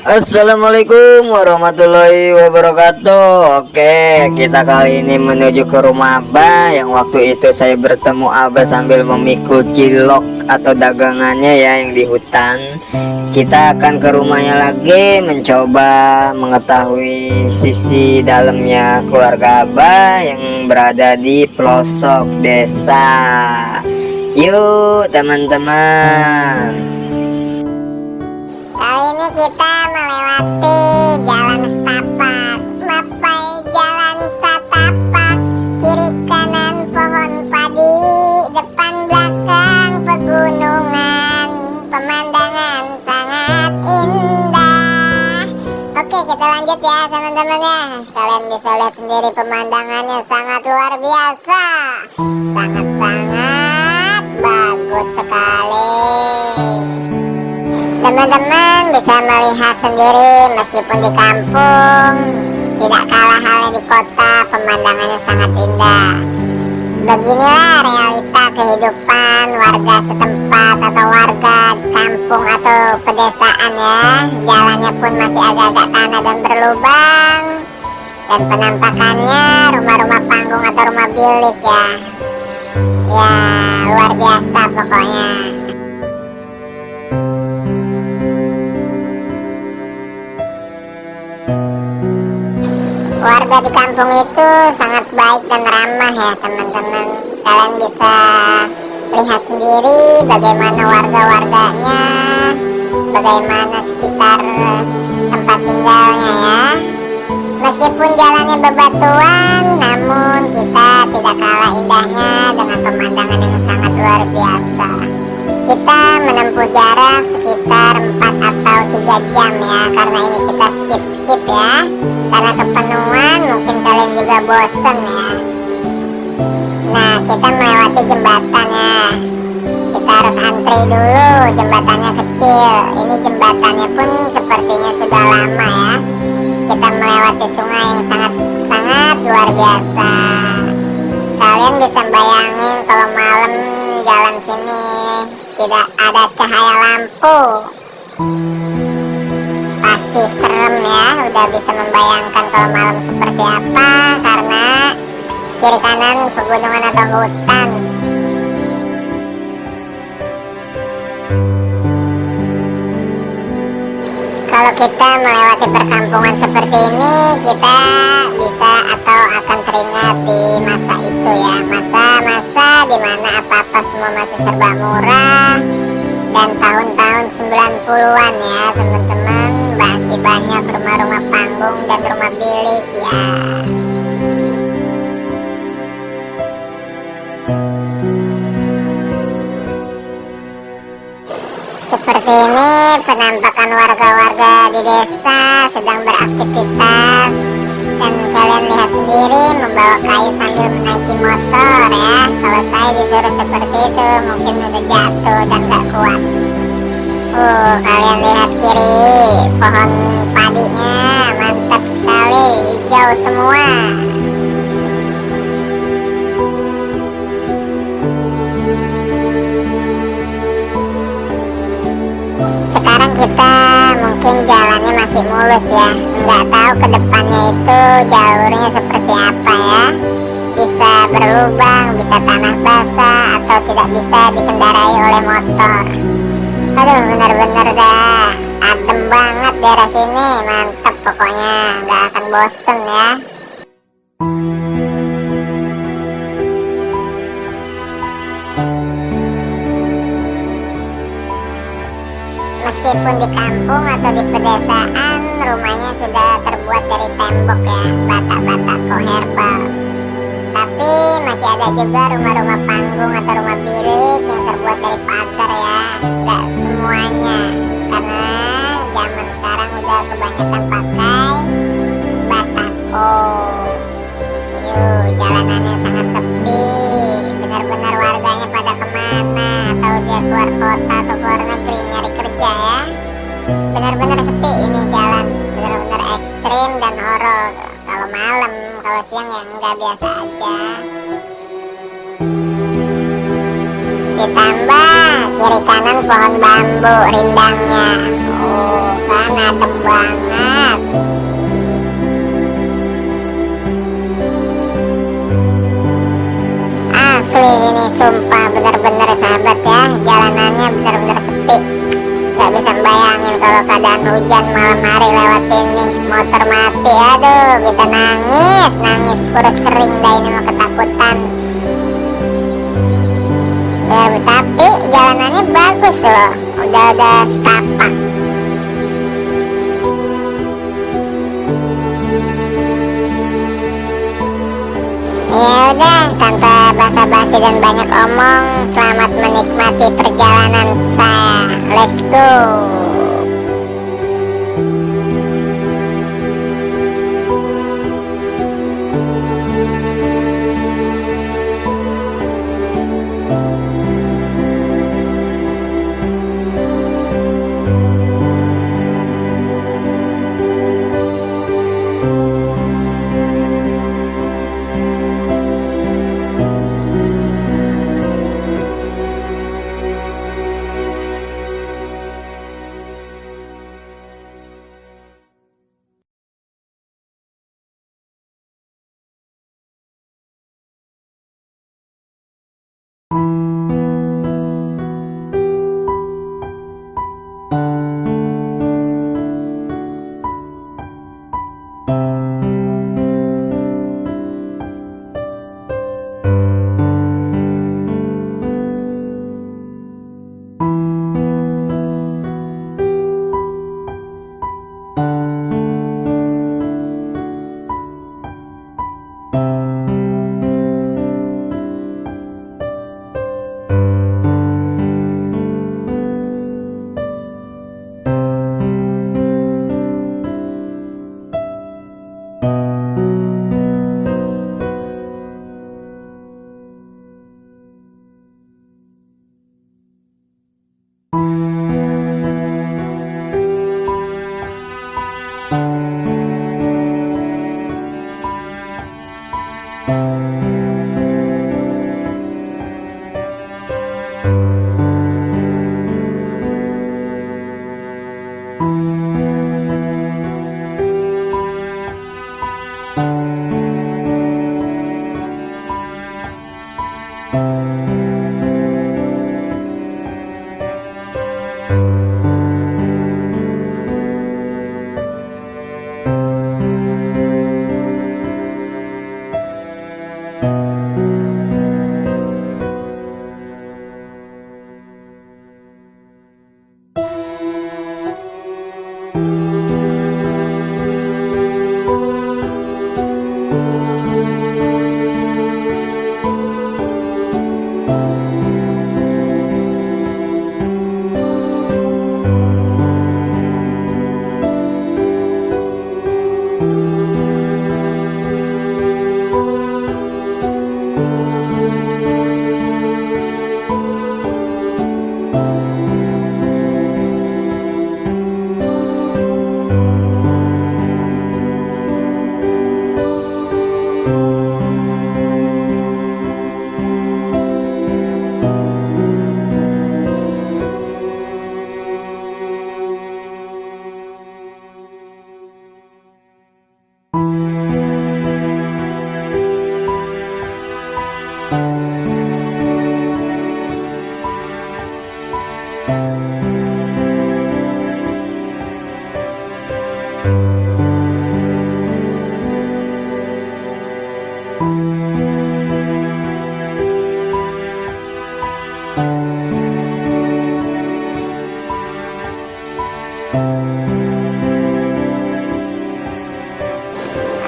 Assalamualaikum warahmatullahi wabarakatuh. Oke, kita kali ini menuju ke rumah Abah. Yang waktu itu saya bertemu Abah sambil memikul cilok atau dagangannya ya yang di hutan. Kita akan ke rumahnya lagi, mencoba mengetahui sisi dalamnya keluarga Abah yang berada di pelosok desa. Yuk teman-teman. Kali ini kita melewati jalan setapak, mapai jalan setapak, kiri kanan pohon padi, depan belakang pegunungan, pemandangan sangat indah. Oke, kita lanjut ya teman-teman ya. Kalian bisa lihat sendiri pemandangannya sangat luar biasa, sangat-sangat bagus sekali. Teman-teman bisa melihat sendiri, meskipun di kampung tidak kalah halnya di kota, pemandangannya sangat indah. Beginilah realita kehidupan warga setempat atau warga kampung atau pedesaan ya. Jalannya pun masih agak-agak tanah dan berlubang, dan penampakannya rumah-rumah panggung atau rumah bilik ya. Ya, luar biasa pokoknya. Warga di kampung itu sangat baik dan ramah ya teman-teman. Kalian bisa lihat sendiri bagaimana warga-warganya, bagaimana sekitar tempat tinggalnya ya. Meskipun jalannya bebatuan, namun kita tidak kalah indahnya dengan pemandangan yang sangat luar biasa. Kita menempuh jarak sekitar 4 atau 3 jam ya, karena ini kita skip ya, karena kepenuhan, mungkin kalian juga bosen ya. Nah, kita melewati jembatannya, kita harus antri dulu, jembatannya kecil. Ini jembatannya pun sepertinya sudah lama ya. Kita melewati sungai yang sangat luar biasa. Kalian bisa bayangin kalau malam jalan sini tidak ada cahaya lampu, pasti serem ya. Udah bisa membayangkan kalau malam seperti apa, karena kiri kanan pegunungan atau hutan. Kalau kita melewati perkampungan seperti ini, kita bisa atau akan teringat di masa itu ya, masa-masa dimana apa-apa semua masih serba murah, dan tahun-tahun 90-an ya teman-teman, masih banyak rumah-rumah panggung dan rumah bilik ya. Seperti ini penampakan warga-warga di desa sedang beraktivitas, dan kalian lihat sendiri membawa kayu sambil menaiki motor ya. Kalau saya disuruh seperti itu mungkin udah jatuh dan gak kuat. Kalian lihat kiri, pohon padinya mantap sekali, hijau semua. Sekarang kita mungkin jalannya masih mulus ya, nggak tahu ke depannya itu jalurnya seperti apa ya. Bisa berlubang, bisa tanah basah, atau tidak bisa dikendarai oleh motor. Aduh, bener-bener dah adem banget daerah sini, mantap pokoknya, nggak akan bosen ya. Meskipun di kampung atau di pedesaan, rumahnya sudah terbuat dari tembok ya, bata-bata herbal. Tapi masih ada juga rumah-rumah panggung atau rumah bilik yang terbuat dari pagar ya. Gak semuanya, karena zaman sekarang udah kebanyakan pakai batako. Jalanannya sangat sepi, benar-benar warganya pada kemana, atau dia keluar kota atau keluar negeri nyari kerja ya. Benar-benar sepi ini jalan, benar-benar ekstrim dan horor. Kalau malam, kalau siang ya nggak, biasa aja. Ditambah kiri kanan pohon bambu rindangnya. kan, adem banget. Asli ini sumpah bener-bener sahabat ya, jalanannya bener-bener sepi. Gak bisa bayangin kalau keadaan hujan malam hari lewat sini, motor mati, aduh bisa nangis kurus kering dah ini mau ketakutan. Ya, tapi jalanannya bagus loh, udah setapak. Ya udah, tanpa basa-basi dan banyak omong, selamat menikmati perjalanan saya. Let's go.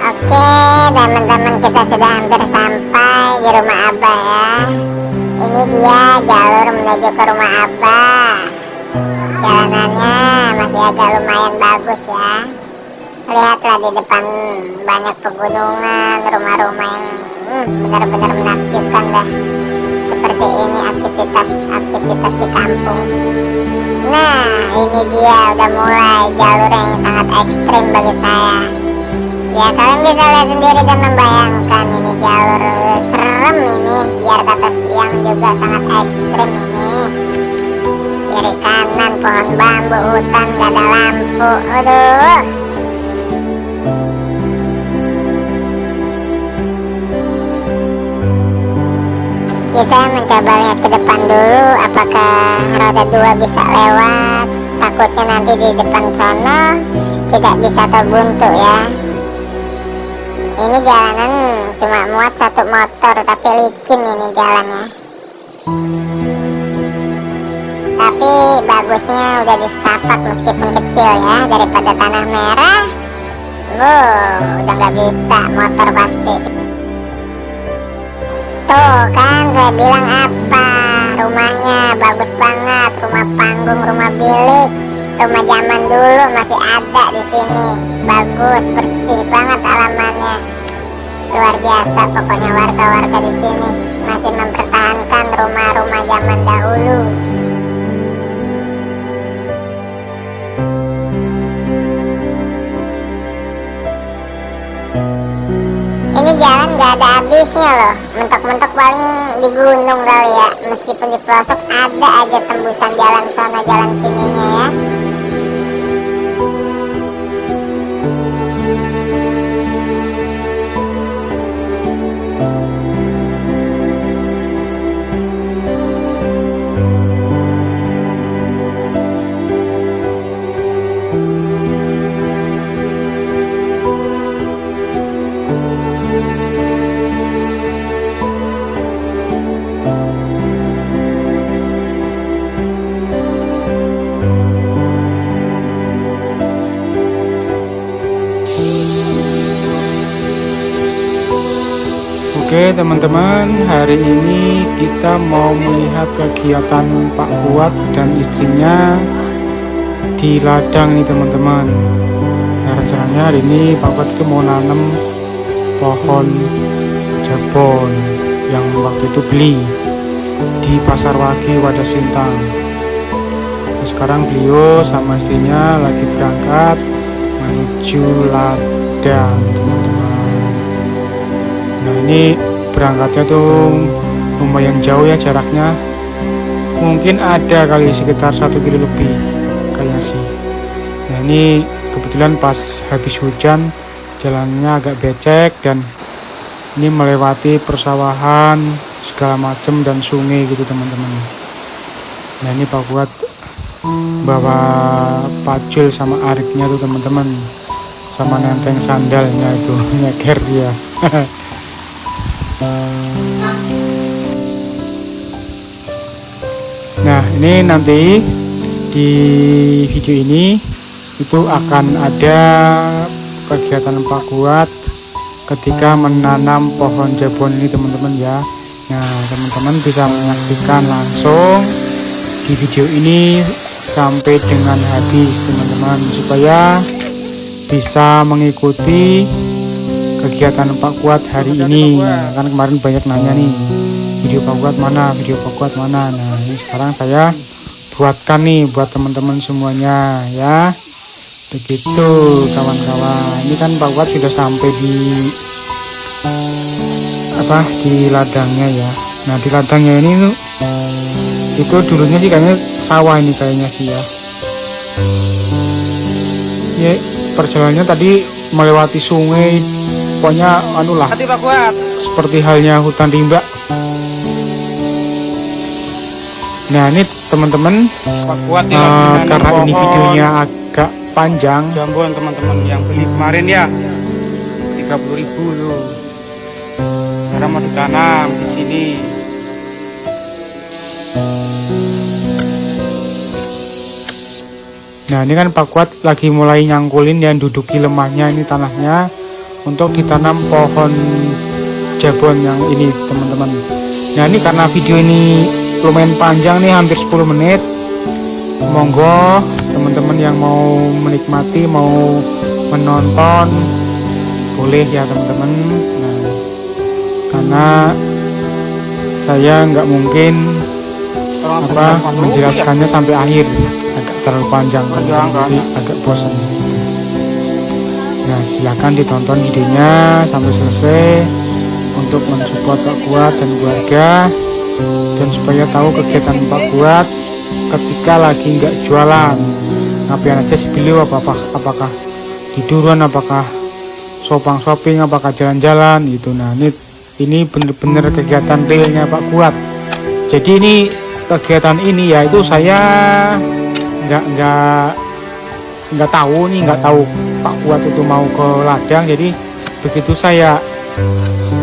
Oke teman-teman, kita sudah hampir sampai di rumah Abah ya. Ini dia jalur menuju ke rumah Abah. Jalanannya masih agak lumayan bagus ya. Lihatlah di depan banyak pegunungan, rumah-rumah yang benar-benar menakjubkan dah. Seperti ini aktivitas di kampung. Nah ini dia udah mulai jalur yang sangat ekstrim bagi saya. Ya kalian bisa lihat sendiri dan membayangkan ini jalur serem ini, biar kata siang juga sangat ekstrim ini. Biar kiri kanan pohon bambu, hutan gak ada lampu. Aduh. Kita mencoba lihat ke depan dulu, apakah roda 2 bisa lewat. Takutnya nanti di depan sana tidak bisa terbuntu ya. Ini jalanan cuma muat 1 motor, tapi licin ini jalannya. Tapi bagusnya udah di setapak meskipun kecil ya, daripada tanah merah. Udah nggak bisa motor pasti. Tuh kan saya bilang apa, rumahnya bagus banget, rumah panggung, rumah bilik, rumah zaman dulu masih ada di sini. Bagus, bersih banget halamannya. Luar biasa pokoknya warga-warga di sini masih mempertahankan rumah-rumah zaman dahulu. Ini jalan gak ada habisnya loh, mentok-mentok paling di gunung kali ya. Meskipun di pelosok ada aja tembusan jalan sana jalan sininya ya. Oke teman-teman, hari ini kita mau melihat kegiatan Pak Kuat dan istrinya di ladang nih teman-teman. Nah, rencananya hari ini Pak Kuat itu mau nanam pohon jabon yang waktu itu beli di Pasar Wage Wadas Sintang. Nah, sekarang beliau sama istrinya lagi berangkat menuju ladang teman-teman. Nah ini berangkatnya tuh lumayan jauh ya jaraknya, mungkin ada kali sekitar 1 kilo lebih kayaknya sih. Nah ini kebetulan pas habis hujan, jalannya agak becek dan ini melewati persawahan segala macam dan sungai gitu teman-teman. Nah ini Pak Kuat bawa pacul sama ariknya tuh teman-teman, sama nenteng sandalnya itu nyeker dia. Nah ini nanti di video ini itu akan ada kegiatan Pak Kuat ketika menanam pohon jabon ini teman-teman ya. Nah teman-teman bisa menyaksikan langsung di video ini sampai dengan habis teman-teman, supaya bisa mengikuti kegiatan Pak Kuat hari ini. Nah, kan kemarin banyak nanya nih, video Pak Kuat mana, video Pak Kuat mana. Nah ini sekarang saya buatkan nih buat teman-teman semuanya ya. Begitu kawan-kawan, ini kan Pak Kuat sudah sampai di ladangnya ya. Nah di ladangnya ini tuh itu dulunya sih kayaknya sawah ini kayaknya sih ya. Ya perjalanannya tadi melewati sungai, pokoknya anulah seperti halnya hutan rimba. Nah ini teman-teman, karena ini videonya agak panjang, jambon teman-teman yang beli kemarin ya 30.000 loh. Sekarang mau ditanam di sini. Nah ini kan Pak Kuat lagi mulai nyangkulin dan duduki lemahnya ini tanahnya untuk ditanam pohon jabon yang ini teman-teman. Nah ini karena video ini lumayan panjang nih, hampir 10 menit, monggo teman-teman yang mau menikmati, mau menonton boleh ya teman-teman. Nah karena saya nggak mungkin menjelaskannya sampai akhir, agak terlalu panjang jadi agak bosan. Nah silahkan ditonton videonya sampai selesai untuk mensupport Pak Kuat dan keluarga, dan supaya tahu kegiatan Pak Kuat ketika lagi nggak jualan. Ngapain aja sih beliau, apakah tiduran, apakah shopping, apakah jalan-jalan gitu. Nah ini bener-bener kegiatan realnya Pak Kuat. Jadi ini kegiatan ini ya itu saya nggak tahu Pak Kuat itu mau ke ladang. Jadi begitu saya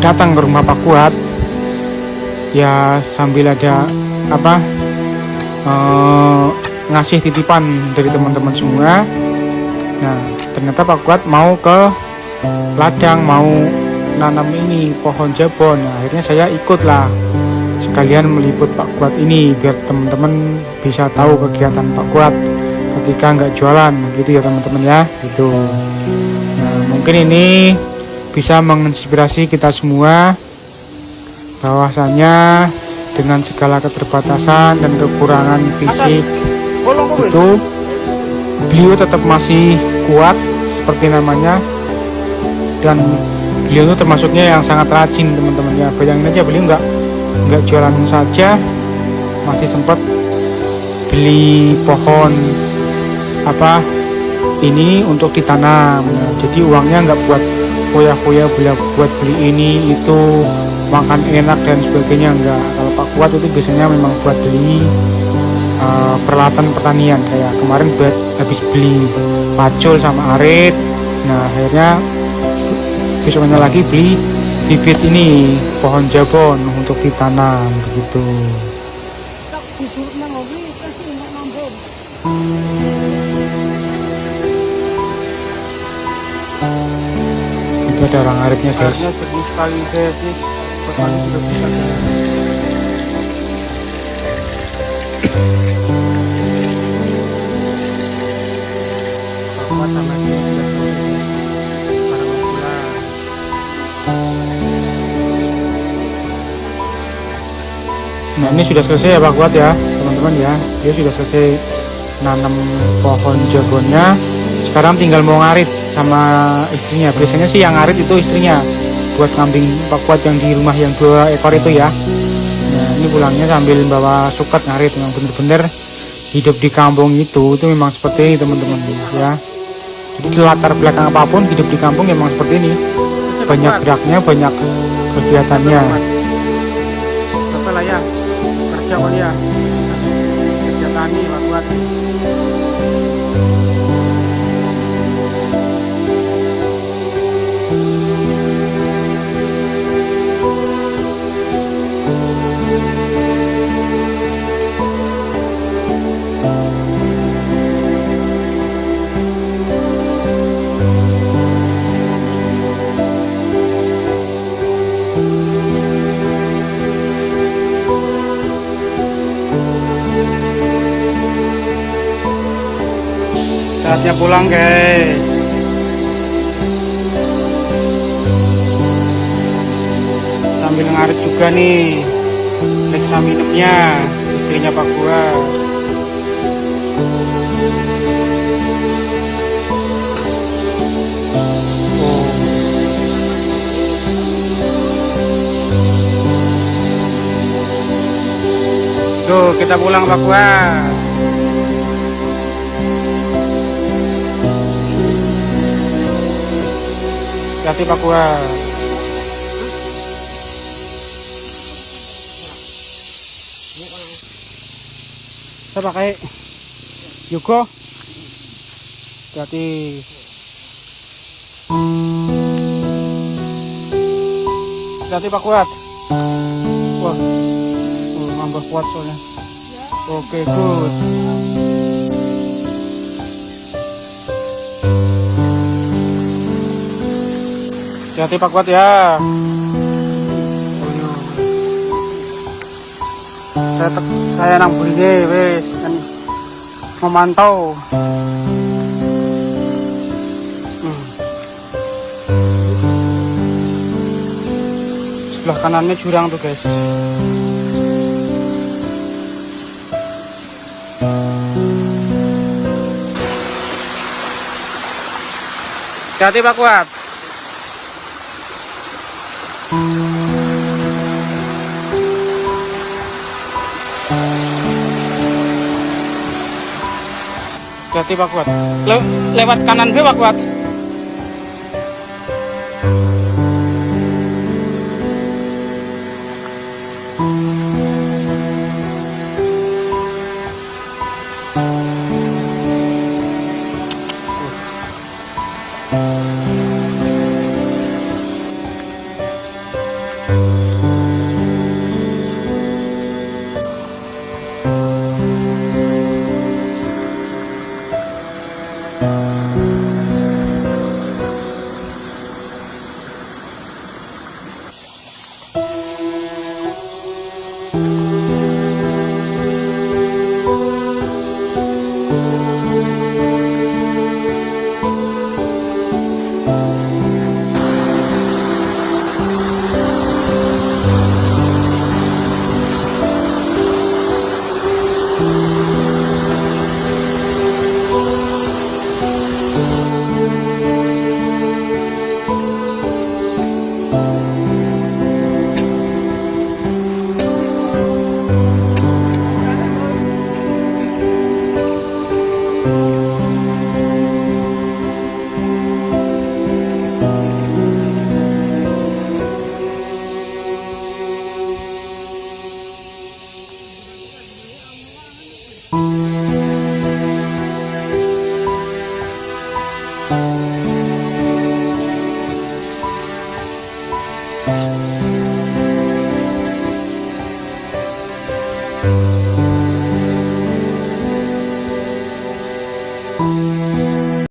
datang ke rumah Pak Kuat ya sambil ada ngasih titipan dari teman-teman semua. Nah ternyata Pak Kuat mau ke ladang, mau nanam ini pohon jabon. Nah, akhirnya saya ikutlah sekalian meliput Pak Kuat ini biar teman-teman bisa tahu kegiatan Pak Kuat ketika nggak jualan gitu ya teman-teman ya gitu. Nah mungkin ini bisa menginspirasi kita semua bahwasanya dengan segala keterbatasan dan kekurangan fisik itu beliau tetap masih kuat seperti namanya, dan beliau itu termasuknya yang sangat rajin teman-teman ya. Bayangin aja beliau nggak jualan saja masih sempat beli pohon ini untuk ditanam. Nah, jadi uangnya nggak buat foya-foya buat beli ini itu makan enak dan sebagainya, enggak. Kalau Pak Kuat itu biasanya memang buat beli peralatan pertanian, kayak kemarin habis beli pacul sama arit. Nah akhirnya besoknya lagi beli bibit ini pohon jabon untuk ditanam begitu. Itu ada orang aritnya guys. Jernih sekali guys nih. Petani sudah bisa Kuat sama dia sudah para pulang. Nah ini sudah selesai ya Pak Kuat ya teman-teman ya. Dia sudah selesai nanam pohon jabonnya. Sekarang tinggal mau ngarit sama istrinya. Biasanya sih yang ngarit itu istrinya buat kambing Pak Kuat yang di rumah yang 2 ekor itu ya. Nah ini pulangnya sambil bawa suket ngarit. Memang bener-bener hidup di kampung itu memang seperti ini teman-teman ya. Jadi latar belakang apapun hidup di kampung memang seperti ini. Banyak geraknya, banyak kegiatannya. Apa lah ya? Kerja kali ya. Kerja tani Pak Kuat. Saatnya pulang guys. Sambil ngarit juga nih, periksa minumnya istrinya Pak Kuat. Tuh kita pulang Pak Kuat. Hati Pak Kuat. Saya pakai Yugo. Hati. Hati Pak Kuat. Wah, nambah kuat soalnya. Oke, good. Hati Pak Kuat ya. Saya nang buri wes kan memantau. Sebelah kanannya jurang tuh guys. Hati Pak Kuat. Hati Pak Kuat. Lewat kanan gue Pak Kuat.